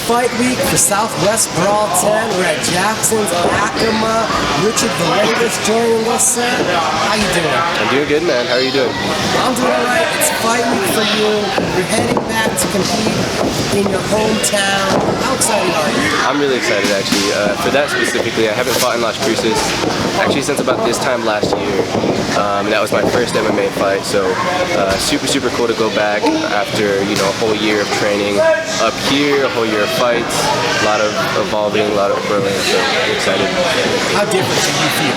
fight week for Southwest Brawl 10. We're at Jackson's on Acoma. Richard Villegas joining us, sir. How you doing? I'm doing good, man. How are you doing? I'm doing alright. It's fight week for you. You're heading back to compete in your hometown. How excited are you? I'm really excited, actually. For that specifically, I haven't fought in Las Cruces actually since about this time last year. That was my first MMA fight, so super cool to go back after a whole year of training up here, a whole year of fights, a lot of evolving, a lot of growing. So I'm excited. How different do you feel?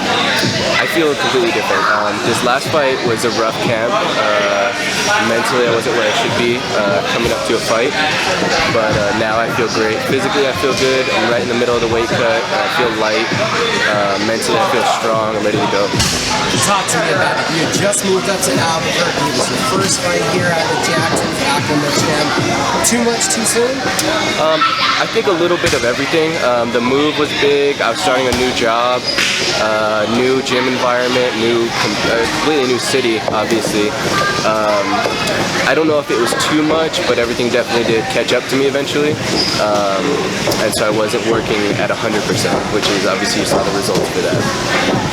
I feel completely different. This last fight was a rough camp. Mentally, I wasn't where I should be coming up to a fight, but now I feel great. Physically, I feel good. I'm right in the middle of the weight cut. I feel light. Mentally, I feel strong. I'm ready to go. Talk to me about it. You had just moved up to Albuquerque. It was your first fight here at the Jackson's Acoma gym. Too much too soon? I think a little bit of everything. The move was big. I was starting a new job, new gym environment, completely new city, obviously. I don't know if it was too much, but everything definitely did catch up to me eventually. And so I wasn't working at 100%, which is obviously you saw the results for that.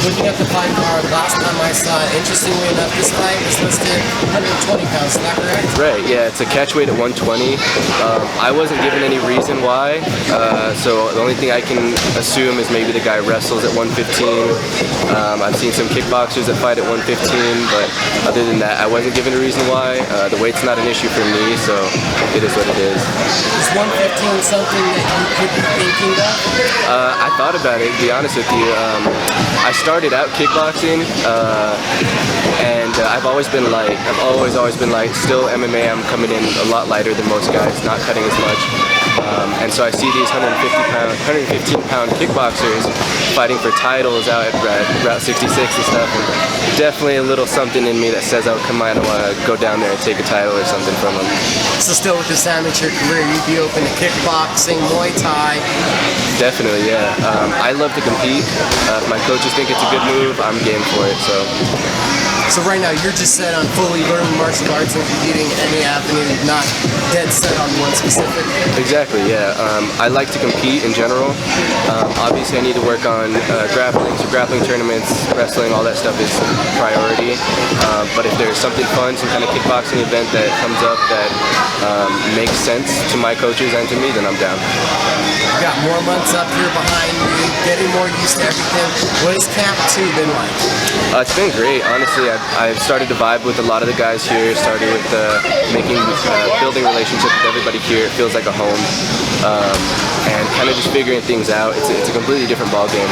Looking at the fight card, last time I saw it, interestingly enough, this fight was listed 120 pounds, is that correct? Right, yeah, it's a catch weight at 120. I wasn't given any reason why, so the only thing I can assume is maybe the guy wrestles at 115. I've seen some kickboxers that fight at 115, but other than that, I wasn't given a reason why. The weight's not an issue for me, so it is what it is. Is 115 something that you could be thinking of? I thought about it, to be honest with you. I started out kickboxing, and I've always been light. I've always been light. Still MMA, I'm coming in a lot lighter than most guys, not cutting as much. And so I see these 115-pound kickboxers fighting for titles out at Route 66 and stuff, and definitely a little something in me that says, oh, come on, I want to go down there and take a title or something from them. So still with this amateur career, you'd be open to kickboxing, Muay Thai? Definitely, yeah. I love to compete. If my coaches think it's a good move, I'm game for it, so. So right now, you're just set on fully learning martial arts and competing in any avenue, not dead set on one specific? Exactly, yeah. I like to compete in general. Obviously, I need to work on grappling, so grappling tournaments, wrestling, all that stuff is priority. But if there's something fun, some kind of kickboxing event that comes up that makes sense to my coaches and to me, then I'm down. You got more months up here behind you, getting more used to everything. What has Camp 2 been like? It's been great, honestly. I've started to vibe with a lot of the guys here, started with building relationships with everybody here. It feels like a home, and kind of just figuring things out. It's a completely different ballgame,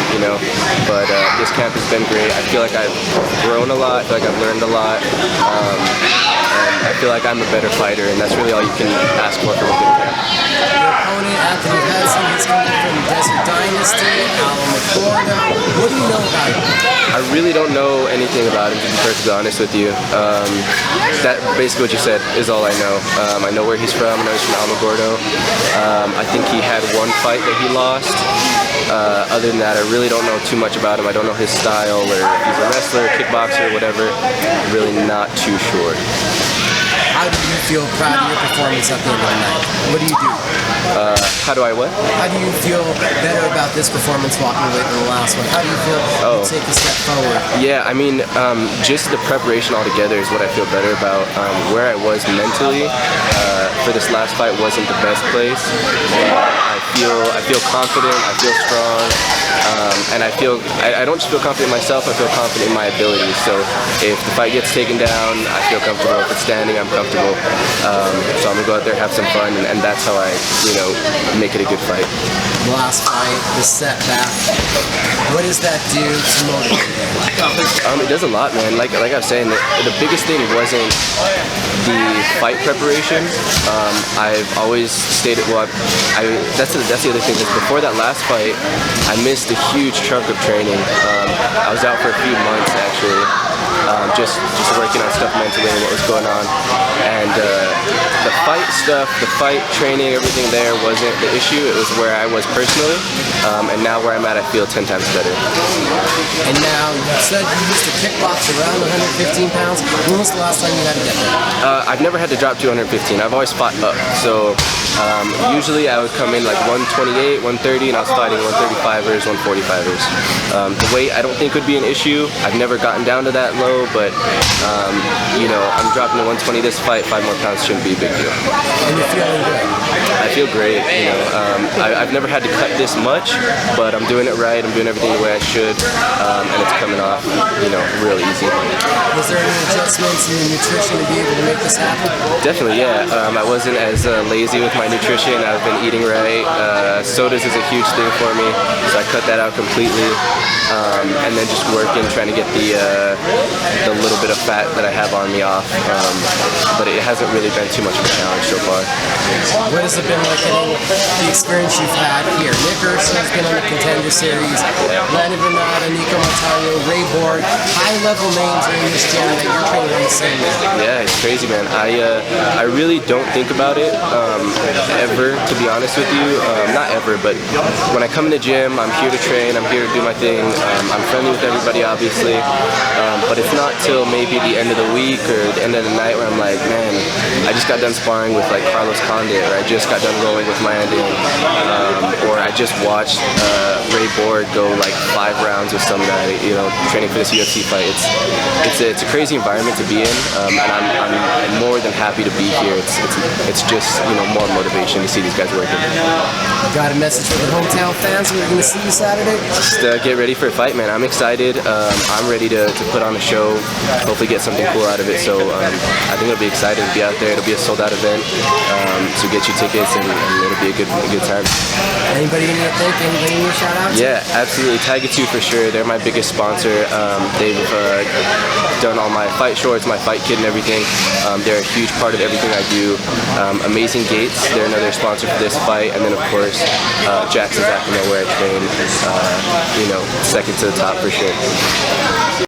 but this camp has been great. I feel like I've grown a lot, I feel like I've learned a lot, and I feel like I'm a better fighter, and that's really all you can ask for from a good camp. Your opponent, Hudson, he's coming from Dynasty, Albuquerque. What do you know about him? I really don't know anything about him, to be perfectly honest with you. That basically what you said is all I know. I know where he's from. I know he's from Albuquerque. I think he had one fight that he lost. Other than that, I really don't know too much about him. I don't know his style, or if he's a wrestler, kickboxer, whatever. Really not too sure. How do you feel proud of your performance up there tonight? What do you do? How do I what? How do you feel better about this performance walking away from the last one? How do you feel you take a step forward? Yeah, I mean, just the preparation altogether is what I feel better about. Where I was mentally for this last fight wasn't the best place. I feel confident, I feel strong, and I don't just feel confident in myself, I feel confident in my abilities. So if the fight gets taken down, I feel comfortable. If it's standing, I'm comfortable. So I'm gonna go out there, have some fun, and that's how I, make it a good fight. Last fight, the setback. What does that do to motivate you? It does a lot, man. Like I was saying, the biggest thing wasn't the fight preparation. I've always stated, that's the other thing, is before that last fight, I missed a huge chunk of training. I was out for a few months, actually. just working on stuff mentally and what was going on. And the fight stuff, the fight training, everything there wasn't the issue. It was where I was personally, and now where I'm at, I feel 10 times better. And now you said you used to kickbox around 115 pounds. When was the last time you had to get there? I've never had to drop 215. I've always fought up. So usually I would come in like 128, 130, and I was fighting 135ers, 145ers. The weight I don't think would be an issue. I've never gotten down to that low, but you know, I'm dropping to 120 this fight. 5 more pounds shouldn't be a big deal. And you're feeling good? I feel great. You know, I've never had to cut this much, but I'm doing it right. I'm doing everything the way I should, and it's coming off, you know, real easy. Was there any adjustments in the nutrition to be able to make this happen? Definitely, yeah. I wasn't as lazy with my nutrition. I've been eating right. Sodas is a huge thing for me, so I cut that out completely. And then just working, trying to get the little bit of fat that I have on me off. But it hasn't really been too much of a challenge so far. What has it been like getting the experience you've had here? Nick Urson has been on the Contender Series, Landon Venata, Nico Montario, Ray Borg, high-level names are in this gym that you're training on the same level. Yeah, it's crazy, man. I really don't think about it ever, to be honest with you. Not ever, but when I come in the gym, I'm here to train, I'm here to do my thing. I'm friendly with everybody, obviously, but it's not till maybe the end of the week or the end of the night where I'm like, man, I just got done sparring with like Carlos Condit, or I just got done rolling with Landon, or I just watched Ray Borg go like 5 rounds with some guy, you know, training for this UFC fight. It's a crazy environment to be in, and I'm more than happy to be here. It's just, you know, more motivation to see these guys working. Got a message for the hometown fans? We're going to see you Saturday? Just get ready for a fight, man. I'm excited. I'm ready to put on a show, hopefully get something cool out of it. So I think it'll be exciting to be out there. It'll be a sold-out event, so get your tickets, and it'll be a good time. Anybody you need to thank? Anybody you need to shout out to? Yeah, absolutely. Tiger 2 for sure. They're my biggest sponsor. They've done all my fight shorts, my fight kit, and everything. They're a huge part of everything I do. Amazing Gates, they're another sponsor for this fight, and then of course Jackson's Acoma, where I train. You know, second to the top for sure.